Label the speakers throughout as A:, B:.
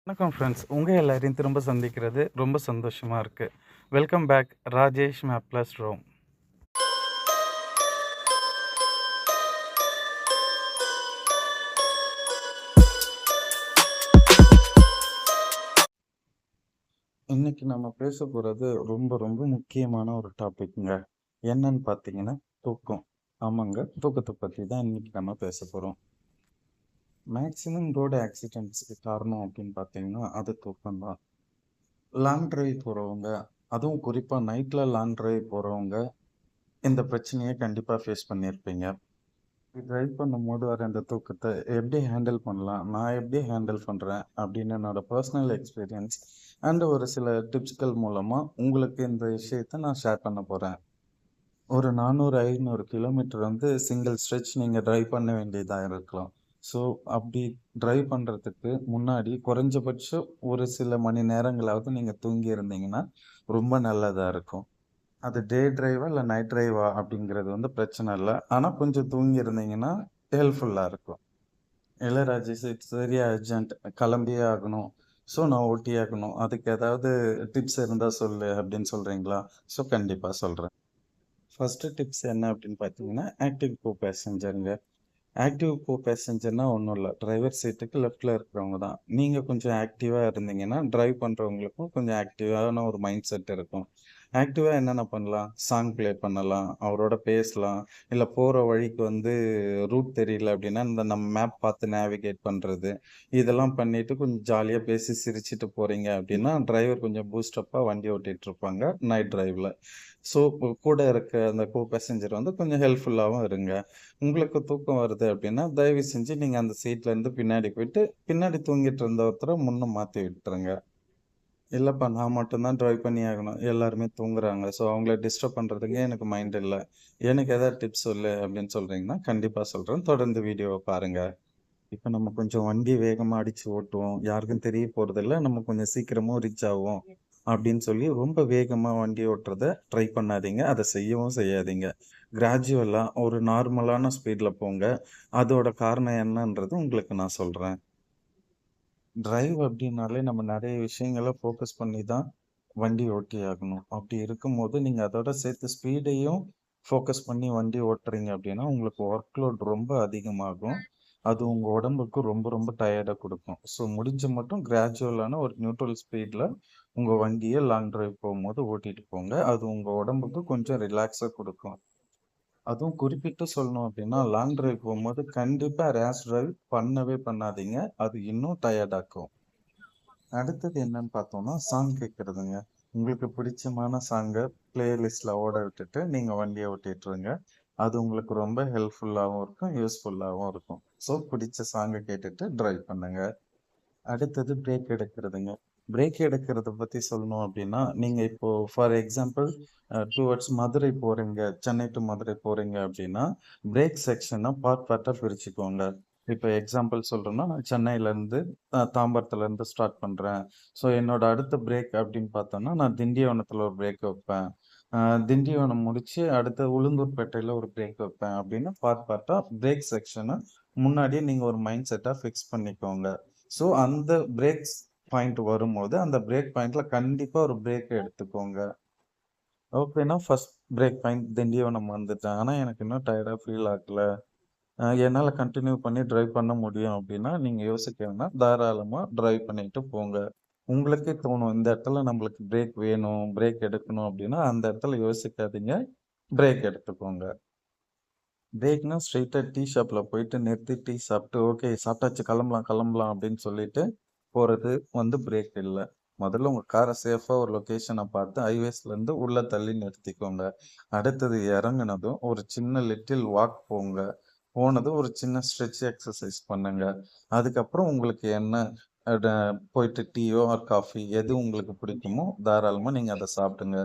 A: வணக்கம் ஃப்ரெண்ட்ஸ். எல்லாரையும் திரும்ப சந்திக்கிறது ரொம்ப சந்தோஷமா இருக்கு. வெல்கம் பேக் ராஜேஷ் மேப்ளஸ் ரோம். இன்னைக்கு நம்ம பேச போறது ரொம்ப ரொம்ப முக்கியமான ஒரு டாபிக்ங்க. என்னன்னு பார்த்தீங்கன்னா, தூக்கம். ஆமாங்க, தூக்கத்த பத்தி தான் இன்னைக்கு நம்ம பேச போறோம். மேக்ஸிமம் ரோடு ஆக்சிடென்ட்ஸ்க்கு காரணம் அப்படின்னு பார்த்தீங்கன்னா, அது தூக்கம் தான். லாங் டிரைவ் போறவங்க, அதுவும் குறிப்பா நைட்ல லாங் டிரைவ் போறவங்க, இந்த பிரச்சனைய கண்டிப்பா ஃபேஸ் பண்ணியிருப்பீங்க. டிரைவ் பண்ணும்போது வர இந்த தூக்கத்த எப்படி ஹேண்டில் பண்ணலாம்? நான் எப்படி ஹேண்டில் பண்றேன்? அப்படின்னு என்னோட பர்சனல் எக்ஸ்பீரியன்ஸ் அண்ட் ஒரு சில டிப்ஸ்கள் மூலமா உங்களுக்கு இந்த விஷயத்த நான் ஷேர் பண்ண போறேன். ஒரு 400, 500 கிலோமீட்டர் வந்து சிங்கிள் ஸ்ட்ரெச் நீங்க டிரைவ் பண்ண வேண்டியதா இருக்கலாம். ஸோ, அப்படி டிரைவ் பண்றதுக்கு முன்னாடி குறைஞ்சபட்சம் ஒரு சில மணி நேரங்களாவது நீங்க தூங்கி இருந்தீங்கன்னா, ரொம்ப நல்லதா இருக்கும். அது டே டிரைவா இல்ல நைட் டிரைவா அப்படிங்கிறது வந்து பிரச்சனை இல்ல. ஆனா கொஞ்சம் தூங்கி இருந்தீங்கன்னா ஹெல்ப்ஃபுல்லா இருக்கும். இல்ல ராஜேஷ் இட்ஸ் வெரி அர்ஜென்ட் கிளம்பியே ஆகணும். ஸோ நான் ஓட்டியே ஆகணும். அதுக்கு ஏதாவது டிப்ஸ் இருந்தா சொல்லு அப்படின்னு சொல்றீங்களா? ஸோ கண்டிப்பா சொல்றேன். ஃபர்ஸ்ட் டிப்ஸ் என்ன அப்படின்னு பார்த்தீங்கன்னா, ஆக்டிவ் கோ பேசஞ்சர்ங்க. ஆக்டிவ் கோ பேசஞ்சர்னா ஒண்ணும் இல்ல. டிரைவர் சீட்டுக்கு லெஃப்ட்ல இருக்கிறவங்க தான். நீங்க கொஞ்சம் ஆக்டிவா இருந்தீங்கன்னா, டிரைவ் பண்றவங்களுக்கும் கொஞ்சம் ஆக்டிவான ஒரு மைண்ட் செட் இருக்கும். ஆக்டிவா என்னென்ன பண்ணலாம்? சாங் ப்ளே பண்ணலாம். அவரோட பேசலாம். இல்ல போற வழிக்கு வந்து ரூட் தெரியல அப்படின்னா, இந்த நம்ம மேப் பார்த்து நேவிகேட் பண்றது. இதெல்லாம் பண்ணிட்டு கொஞ்சம் ஜாலியா பேசி சிரிச்சுட்டு போறீங்க அப்படின்னா, டிரைவர் கொஞ்சம் பூஸ்ட் அப்பா வண்டி ஓட்டிட்டு இருப்பாங்க நைட் டிரைவ்ல. ஸோ கூட இருக்க அந்த கோ பேசஞ்சர் வந்து கொஞ்சம் ஹெல்ப்ஃபுல்லாவும் இருங்க. உங்களுக்கு தூக்கம் வருது அப்படின்னா, தயவு செஞ்சு நீங்க அந்த சீட்ல இருந்து பின்னாடி போயிட்டு, பின்னாடி தூங்கிட்டு இருந்த ஒருத்தர முன்ன மாத்தி விட்டுருங்க. இல்லப்பா நான் மட்டும் தான் டிரைவ் பண்ணி ஆகணும். எல்லாருமே தூங்குறாங்க. ஸோ அவங்கள டிஸ்டர்ப் பண்றதுக்கு எனக்கு மைண்ட் இல்ல. எனக்கு ஏதாவது டிப்ஸ் சொல்லு அப்படின்னு சொல்றீங்கன்னா, கண்டிப்பா சொல்றேன். தொடர்ந்து வீடியோவ பாருங்க. இப்ப நம்ம கொஞ்சம் வண்டி வேகமா அடிச்சு ஓட்டுவோம். யாருக்கும் தெரிய போறதில்ல. நம்ம கொஞ்சம் சீக்கிரமும் ரீச் ஆவோம். அப்படின்னு சொல்லி ரொம்ப வேகமா வண்டி ஓட்டுறத ட்ரை பண்ணாதீங்க. அத செய்யவும் செய்யாதீங்க. கிராஜுவலா ஒரு நார்மலான ஸ்பீட்ல போங்க. அதோட காரணம் என்னன்றது உங்களுக்கு நான் சொல்றேன். டிரைவ் அப்படின்னாலே நம்ம நெறைய விஷயங்கள ஃபோக்கஸ் பண்ணி தான் வண்டி ஓட்டி ஆகணும். அப்படி இருக்கும்போது நீங்க அதோட சேர்த்து ஸ்பீடையும் ஃபோக்கஸ் பண்ணி வண்டி ஓட்டுறீங்க அப்படின்னா, உங்களுக்கு ஒர்க் லோட் ரொம்ப அதிகமாகும். அது உங்க உடம்புக்கு ரொம்ப ரொம்ப டயர்ட குடுக்கும். ஸோ முடிஞ்ச மட்டும் கிராஜுவலான ஒரு நியூட்ரல் ஸ்பீட்ல உங்க வண்டிய லாங் டிரைவ் போம்போது ஓட்டிட்டு போங்க. அது உங்க உடம்புக்கு கொஞ்சம் ரிலாக்ஸ குடுக்கும். அதுவும் குறிப்பிட்டு சொல்லணும் அப்படின்னா, லாங் டிரைவ் போம்போது கண்டிப்பா ரேஷ் டிரைவ் பண்ணவே பண்ணாதீங்க. அது இன்னும் டயர்ட் ஆக்கும். அடுத்தது என்னன்னு பார்த்தோம்னா, சாங் கேட்கறதுங்க. உங்களுக்கு பிடிச்சமான சாங்க பிளேலிஸ்ட்ல ஓட விட்டுட்டு, நீங்க வண்டிய ஓட்டிட்டுருங்க. அது உங்களுக்கு ரொம்ப ஹெல்ப்ஃபுல்லாவும் இருக்கும், யூஸ்ஃபுல்லாவும் இருக்கும். ஸோ, பிடிச்ச சாங்க கேட்டுட்டு டிரைவ் பண்ணுங்க. அடுத்தது பிரேக் எடுக்கிறதுங்க. பிரேக் எடுக்கிறத பத்தி சொல்லணும் அப்டின்னா, நீங்க இப்போ ஃபார் எக்ஸாம்பிள் டுவர்ட்ஸ் மதுரை போறீங்க. சென்னை டூ மதுரை போறீங்க அப்டின்னா, பிரேக் செக்ஷன பார்ட்டா பிரிச்சுக்கோங்க. இப்ப எக்ஸாம்பிள் சொல்றேன்னா, நான் சென்னையிலருந்து தாம்பரத்துலருந்து ஸ்டார்ட் பண்றேன். ஸோ என்னோட அடுத்த பிரேக் அப்டின்னு பார்த்தோம்னா, நான் திண்டிவனத்துல ஒரு பிரேக் வைப்பேன். அ திண்டிவனம் முடிச்சு அடுத்து உளுந்தூர்பேட்டையில ஒரு பிரேக் வைப்பேன் அப்டின்னு பார்ட்டா பிரேக் செக்ஷன முன்னாடியே நீங்க ஒரு மைண்ட் செட்டா ஃபிக்ஸ் பண்ணிக்கோங்க. ஸோ, அந்த பிரேக்ஸ் பாயிண்ட் வரும்போது, அந்த பிரேக் பாயிண்ட்ல கண்டிப்பா ஒரு பிரேக் எடுத்துக்கோங்க. ஓகேன்னா, ஃபர்ஸ்ட் பிரேக் பாயிண்ட் திண்டிவனம் வந்துட்டேன். ஆனா, எனக்கு இன்னும் டயர்டா ஃபீல் ஆகல. என்னால கன்டின்யூ பண்ணி டிரைவ் பண்ண முடியும் அப்டின்னா, நீங்க யோசிக்க வேணாம். தாராளமா டிரைவ் பண்ணிட்டு போங்க. உங்களுக்கே தோணும், இந்த இடத்துல நம்மளுக்கு பிரேக் வேணும், பிரேக் எடுக்கணும் அப்டின்னா, அந்த இடத்துல யோசிக்காதீங்க. பிரேக் எடுத்துக்கோங்க. பிரேக்னா ஸ்ட்ரெயிட்டா டீ ஷாப்ல போயிட்டு நிறுத்தி டீ சாப்பிட்டு, ஓகே சாப்பிட்டாச்சு கிளம்பலாம், கிளம்பலாம் அப்படின்னு சொல்லிட்டு போறது வந்து பிரேக் இல்ல. முதல்ல உங்க கார சேஃபா ஒரு லொகேஷன பார்த்து ஹைவேஸ்லேருந்து உள்ள தள்ளி நிறுத்திக்கோங்க. அடுத்தது இறங்குனதும் ஒரு சின்ன லிட்டில் வாக் போங்க. போனதும் ஒரு சின்ன ஸ்ட்ரெச் எக்சர்சைஸ் பண்ணுங்க. அதுக்கப்புறம் உங்களுக்கு என்ன அட போயிட்டு டீயோ ஆர் காஃபி எது உங்களுக்கு பிடிக்குமோ தாராளமா நீங்க அத சாப்பிடுங்க.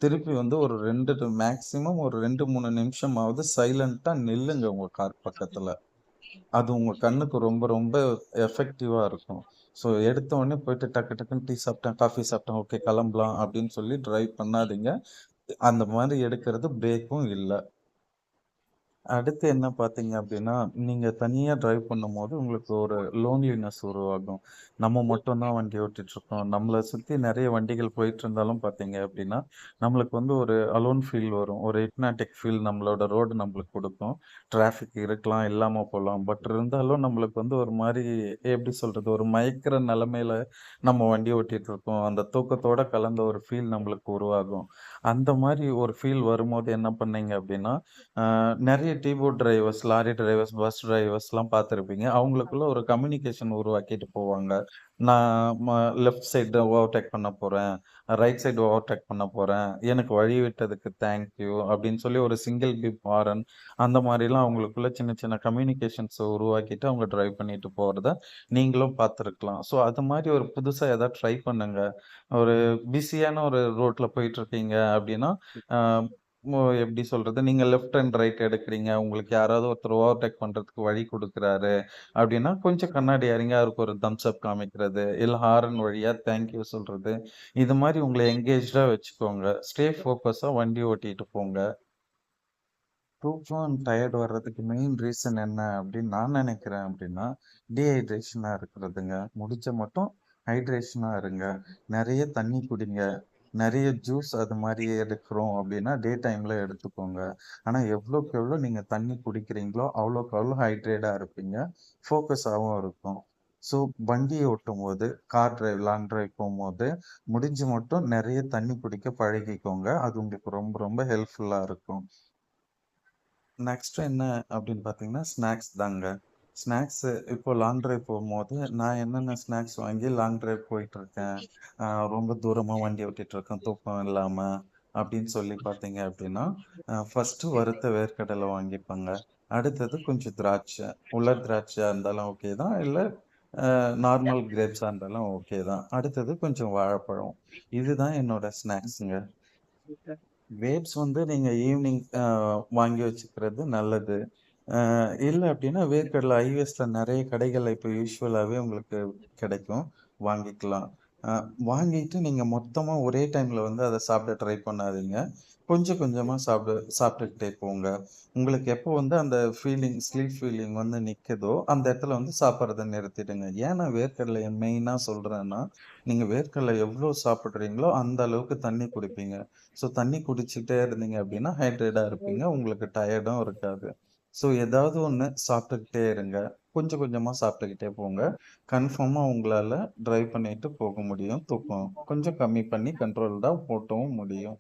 A: திருப்பி வந்து ஒரு 2 டு மேக்ஸிமம் ஒரு 2, 3 நிமிஷமாவது சைலன்ட்டா நில்லுங்க உங்க கார் பக்கத்துல. அது உங்க கண்ணுக்கு ரொம்ப ரொம்ப எஃபெக்டிவா இருக்கும். ஸோ எடுத்த உடனே போயிட்டு டக்கு டக்குன்னு டீ சாப்பிட்டேன், காஃபி சாப்பிட்டேன், ஓகே கிளம்பலாம் அப்படின்னு சொல்லி டிரைவ் பண்ணாதீங்க. அந்த மாரி எடுக்கிறது பிரேக்கும் இல்ல. அடுத்து என்ன பார்த்தீங்க அப்டின்னா, நீங்க தனியா டிரைவ் பண்ணும்போது உங்களுக்கு ஒரு லோன்லினஸ் உருவாகும். நம்ம மட்டும் தான் வண்டி ஓட்டிட்டுருக்கோம். நம்மள சுத்தி நெறைய வண்டிகள் போயிட்டுருந்தாலும் பார்த்தீங்க அப்டின்னா, நம்மளுக்கு வந்து ஒரு அலோன் ஃபீல் வரும். ஒரு ஹிப்னாட்டிக் ஃபீல் நம்மளோட ரோடு நம்மளுக்கு குடுக்கும். டிராஃபிக் இருக்கலாம், இல்லாம போலாம். பட் இருந்தாலும் நம்மளுக்கு வந்து ஒரு மாரி எப்டி சொல்றது? ஒரு மயக்கிற நெலைமையில நம்ம வண்டி ஓட்டிட்டுருக்கோம். அந்த தூக்கத்தோட கலந்த ஒரு ஃபீல் நம்மளுக்கு உருவாகும். அந்த மாரி ஒரு ஃபீல் வரும்போது என்ன பண்ணீங்க அப்டின்னா, அ நெறைய டீ போட் டிரைவர்ஸ், லாரி டிரைவர்ஸ், பஸ் டிரைவர்ஸ்லாம் பார்த்துருப்பீங்க. அவங்களுக்குள்ள ஒரு கம்யூனிகேஷன் உருவாக்கிட்டு போவாங்க. நான் லெஃப்ட் சைடு ஓவர்டேக் பண்ண போறேன். ரைட் சைடு ஓவர்டேக் பண்ண போறேன். எனக்கு வழி விட்டதுக்கு தேங்க் யூ அப்படின்னு சொல்லி ஒரு சிங்கிள் பீப் ஹாரன் அந்த மாரிலாம் அவங்களுக்குள்ள சின்ன சின்ன கம்யூனிகேஷன்ஸ உருவாக்கிட்டு அவங்க டிரைவ் பண்ணிட்டு போறத நீங்களும் பார்த்துருக்கலாம். ஸோ அது மாரி ஒரு புதுசா ஏதாவது ட்ரை பண்ணுங்க. ஒரு பிஸியான ஒரு ரோட்ல போயிட்டுருக்கீங்க அப்படின்னா, அ எப்படி சொல்றது? நீங்க லெஃப்ட் அண்ட் ரைட் எடுக்குறீங்க. உங்களுக்கு யாராவது ஒருத்தர் ஓவர்டேக் பண்றதுக்கு வழி குடுக்குறாரு அப்படின்னா, கொஞ்சம் கண்ணாடி இறங்கி அவருக்கு ஒரு தம்ஸ் அப் காமிக்கிறது, இல்ல ஹாரன் வழியா தேங்க் யூ சொல்றது. இது மாரி உங்கள எங்கேஜ்டா வச்சுக்கோங்க. ஸ்டே ஃபோக்கஸா வண்டி ஓட்டிட்டு போங்க. தூக்கம் அண்ட் டயர்ட் வர்றதுக்கு மெயின் ரீசன் என்ன அப்படின்னு நான் நினைக்கிறேன் அப்படின்னா, டீஹைட்ரேஷனா இருக்கிறதுங்க. முடிஞ்ச மட்டும் ஹைட்ரேஷனா இருங்க. நெறைய தண்ணி குடிங்க. நெறைய ஜூஸ் அது மாரி எடுக்கிறோம் அப்படின்னா, டே டைம்ல எடுத்துக்கோங்க. ஆனா எவ்வளோக்கு எவ்வளோ நீங்க தண்ணி குடிக்கிறீங்களோ, அவ்வளோக்கு அவ்வளோ ஹைட்ரேட்டா இருப்பீங்க. ஃபோக்கஸாவும் இருக்கும். ஸோ வண்டி ஓட்டும்போது, கார் டிரைவ், லாங் டிரைவ் போம்போது, முடிஞ்ச மட்டும் நெறைய தண்ணி குடிக்க பழகிக்கோங்க. அது உங்களுக்கு ரொம்ப ரொம்ப ஹெல்ப்ஃபுல்லா இருக்கும். நெக்ஸ்ட் என்ன அப்படின்னு பார்த்தீங்கன்னா, ஸ்நாக்ஸ் தாங்க. ஸ்நாக்ஸு இப்போ லாங் டிரைவ் போம்போது, நான் என்னென்ன ஸ்நாக்ஸ் வாங்கி லாங் டிரைவ் போயிட்டுருக்கேன். அ ரொம்ப தூரமா வண்டி ஓட்டிட்டுருக்கேன், தூக்கம் இல்லாம அப்படின்னு சொல்லி பார்த்தீங்க அப்படின்னா, ஃபர்ஸ்ட்டு வறுத்த வேர்க்கடலை வாங்கிப்பேங்க. அடுத்தது கொஞ்சம் திராட்சை. உலர் திராட்சையா இருந்தாலும் ஓகே தான். இல்ல நார்மல் கிரேப்ஸா இருந்தாலும் ஓகே தான். அடுத்தது கொஞ்சம் வாழைப்பழம். இதுதான் என்னோட ஸ்நாக்ஸுங்க. கிரேப்ஸ் வந்து நீங்க ஈவ்னிங் வாங்கி வச்சுக்கிறது நல்லது. இல்ல அப்டின்னா வேர்க்கடல ஐவிஎஸ்ல நெறைய கடைகள்ல இப்ப யூசுவலாவே உங்களுக்கு கிடைக்கும். வாங்கிக்கலாம். அ வாங்கிட்டு நீங்க மொத்தமா ஒரே டைம்ல வந்து அத சாப்பிட ட்ரை பண்ணாதீங்க. கொஞ்சம் கொஞ்சமா சாப்பிட்டுக்கிட்டே போங்க. உங்களுக்கு எப்போ வந்து அந்த ஸ்லீப் ஃபீலிங் வந்து நிக்குதோ, அந்த இடத்துல வந்து சாப்பிடுறத நிறுத்திடுங்க. ஏன் நான் வேர்க்கடலைய மெயினா சொல்றேன்னா, நீங்க வேர்க்கடல எவ்ளோ சாப்பிடுறீங்களோ, அந்த அளவுக்கு தண்ணீ குடிப்பீங்க. ஸோ தண்ணீ குடிச்சுட்டே இருந்தீங்க அப்டின்னா, ஹைட்ரேட்டா இருப்பீங்க. உங்களுக்கு டயர்டும் இருக்காது. ஸோ ஏதாவது ஒண்ணு சாப்பிட்டுக்கிட்டே இருங்க. கொஞ்சம் கொஞ்சமா சாப்பிட்டுக்கிட்டே போங்க. கன்ஃபார்மா உங்களால டிரைவ் பண்ணிட்டு போக முடியும். தூக்கம் கொஞ்சம் கம்மி பண்ணி கண்ட்ரோல்டா ஓட்டவும் முடியும்.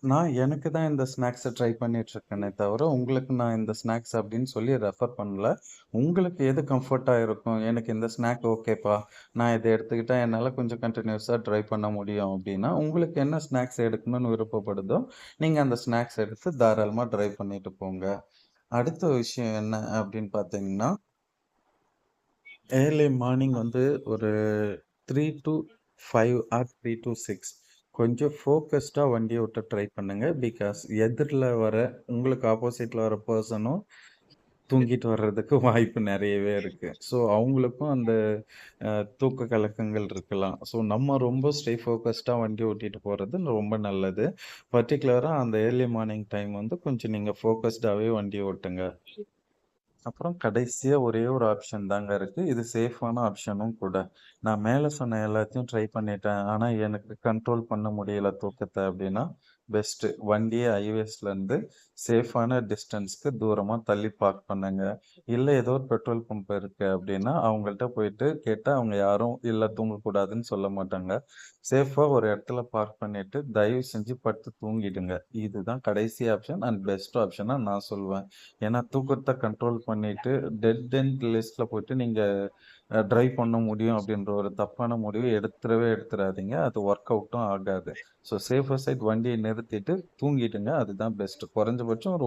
A: நான் எனக்கு தான் இந்த ஸ்நாக்ஸ ட்ரை பண்ணிட்டுருக்கேனே தவிர, உங்களுக்கு நான் இந்த ஸ்நாக்ஸ் அப்படின்னு சொல்லி ரெஃபர் பண்ணல. உங்களுக்கு எது கம்ஃபர்ட்டா இருக்கும். எனக்கு இந்த ஸ்நாக் ஓகேப்பா. நான் இத எடுத்துக்கிட்டா என்னால கொஞ்சம் கன்டினியூஸா ட்ரை பண்ண முடியும் அப்படின்னா, உங்களுக்கு என்ன ஸ்நாக்ஸ் எடுக்கணும்னு விருப்பப்படுதோ, நீங்க அந்த ஸ்நாக்ஸ் எடுத்து தாராளமா ட்ரை பண்ணிட்டு போங்க. அடுத்த விஷயம் என்ன அப்படின்னு பார்த்தீங்கன்னா, ஏர்லி மார்னிங் வந்து ஒரு 3 டூ 5 ஆர் 3 டூ 6 கொஞ்சம் ஃபோக்கஸ்டா வண்டிய ஓட்ட ட்ரை பண்ணுங்க. பிகாஸ் எதிர்ல வர உங்களுக்கு ஆப்போசிட்ல வர பெர்சனும் தூங்கிட்டு வர்றதுக்கு வாய்ப்பு நெறையவே இருக்கு. ஸோ அவங்களுக்கும் அந்த தூக்க கலக்கங்கள் இருக்கலாம். ஸோ நம்ம ரொம்ப ஸ்டே ஃபோக்கஸ்டா வண்டி ஓட்டிட்டு போறது ரொம்ப நல்லது. பர்ட்டிகுலரா அந்த ஏர்லி மார்னிங் டைம் வந்து கொஞ்சம் நீங்க ஃபோக்கஸ்டாவே வண்டி ஓட்டுங்க. அப்புறம் கடைசியா ஒரே ஒரு ஆப்ஷன் தாங்க இருக்கு. இது சேஃபான ஆப்ஷனும் கூட. நான் மேல சொன்ன எல்லாத்தையும் ட்ரை பண்ணிட்டேன். ஆனா, எனக்கு கண்ட்ரோல் பண்ண முடியல தூக்கத்த அப்டின்னா, பெஸ்ட்டு. வண்டிய ஹைவேஸ்லருந்து சேஃபான டிஸ்டன்ஸ்க்கு தூரமா தள்ளி பார்க் பண்ணுங்க. இல்ல ஏதோ ஒரு பெட்ரோல் பம்ப் இருக்கு அப்டின்னா, அவங்கள்ட்ட போயிட்டு கேட்டா அவங்க யாரும் இல்ல தூங்கக்கூடாதுன்னு சொல்ல மாட்டாங்க. சேஃபா ஒரு இடத்துல பார்க் பண்ணிட்டு, தயவு செஞ்சு படுத்து தூங்கிடுங்க. இதுதான் கடைசி ஆப்ஷன் அண்ட் பெஸ்ட் ஆப்ஷனா நான் சொல்வேன். ஏன்னா தூக்கத்த கண்ட்ரோல் பண்ணிட்டு, டெட் எண்ட் லிஸ்ட்ல போயிட்டு நீங்க டிரைவ் பண்ண முடியும் அப்படின்ற ஒரு தப்பான முடிவு எடுத்துறாதீங்க. அது ஒர்க் அவுட்டும் ஆகாது. ஸோ சேஃபர் சைட் வண்டிய நிறுத்திட்டு தூங்கிடுங்க. அதுதான் பெஸ்ட். குறைஞ்சபட்சம்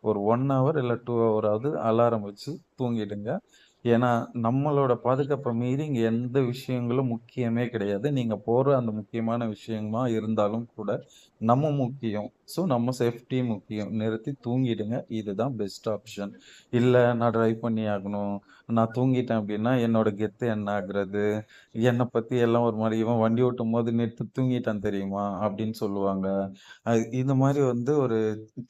A: ஒரு 1 ஹவர் இல்ல 2 ஹவராவது அலாரம் வச்சு தூங்கிடுங்க. ஏன்னா, நம்மளோட பாதுகாப்ப மீறி இங்க எந்த விஷயங்களும் முக்கியமே கிடையாது. நீங்க போற அந்த முக்கியமான விஷயமா இருந்தாலும் கூட, நம்ம முக்கியம். ஸோ, நம்ம சேஃப்டி முக்கியம். நிறுத்தி தூங்கிடுங்க. இதுதான் பெஸ்ட் ஆப்ஷன். இல்ல நான் டிரைவ் பண்ணி ஆகணும். நான் தூங்கிட்டேன் அப்டின்னா, என்னோட கெத்து என்ன ஆகுறது? என்ன பத்தி எல்லாம் ஒரு மாரி, "இவன் வண்டி ஓட்டும்போது நேத்து தூங்கிட்டான் தெரியுமா?" அப்டின்னு சொல்லுவாங்க. இந்த மாரி வந்து ஒரு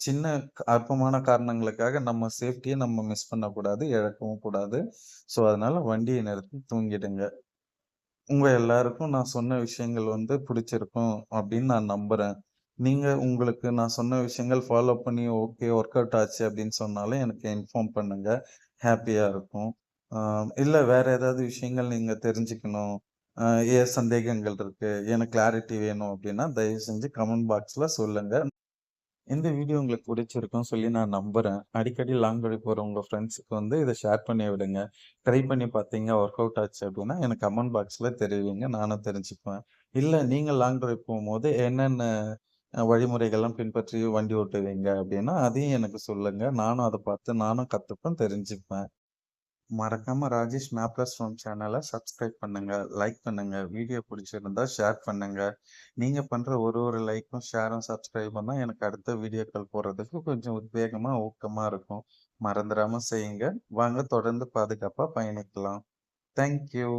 A: சின்ன அற்பமான காரணங்களுக்காக நம்ம சேஃப்டிய நம்ம மிஸ் பண்ணக்கூடாது, இழக்கவும் கூடாது. ஸோ, அதனால வண்டிய நிறுத்தி தூங்கிடுங்க. உங்க எல்லாருக்கும் நான் சொன்ன விஷயங்கள் வந்து பிடிச்சிருக்கும் அப்படின்னு நான் நம்புறேன். நீங்க உங்களுக்கு நான் சொன்ன விஷயங்கள் ஃபாலோ பண்ணி ஓகே ஒர்க் அவுட் ஆச்சு அப்படின்னு சொன்னாலும் எனக்கு இன்ஃபார்ம் பண்ணுங்க. ஹேப்பியா இருக்கும். ஆ இல்ல வேற ஏதாவது விஷயங்கள் நீங்க தெரிஞ்சுக்கணும். அ ஏன் சந்தேகங்கள் இருக்கு. எனக்கு கிளாரிட்டி வேணும் அப்படின்னா, தயவு செஞ்சு கமெண்ட் பாக்ஸ்ல சொல்லுங்க. இந்த வீடியோ உங்களுக்கு பிடிச்சிருக்கும்னு சொல்லி நான் நம்புறேன். அடிக்கடி லாங் டிரைவ் போற உங்க ஃப்ரெண்ட்ஸ்க்கு வந்து இத ஷேர் பண்ணி விடுங்க. ட்ரை பண்ணி பார்த்தீங்க, ஒர்க் அவுட் ஆச்சு அப்டின்னா, எனக்கு கமெண்ட் பாக்ஸ்ல தெரிவிங்க. நானும் தெரிஞ்சுக்குவேன். இல்ல நீங்க லாங் டிரைவ் போம்போது என்னென்ன வழிமுறைகள்லாம் பின்பற்றி வண்டி ஓட்டுவீங்க அப்டின்னா, அதையும் எனக்கு சொல்லுங்க. நானும் அத பார்த்து நானும் கத்துப்பேன், தெரிஞ்சுப்பேன். மறக்காம ராஜேஷ் மேப்லஸ் ஹோம் சேனல சப்ஸ்கிரைப் பண்ணுங்க, லைக் பண்ணுங்க. வீடியோ பிடிச்சிருந்தா ஷேர் பண்ணுங்க. நீங்க பண்ற ஒரு லைக்கும், ஷேரும், சப்ஸ்கிரைபும் தான் எனக்கு அடுத்த வீடியோக்கள் போடுறதுக்கு கொஞ்சம் உத்வேகமா, ஊக்கமா இருக்கும். மறந்துடாம செய்யுங்க. வாங்க தொடர்ந்து பாதுகாப்பா பயணிக்கலாம். Thank you.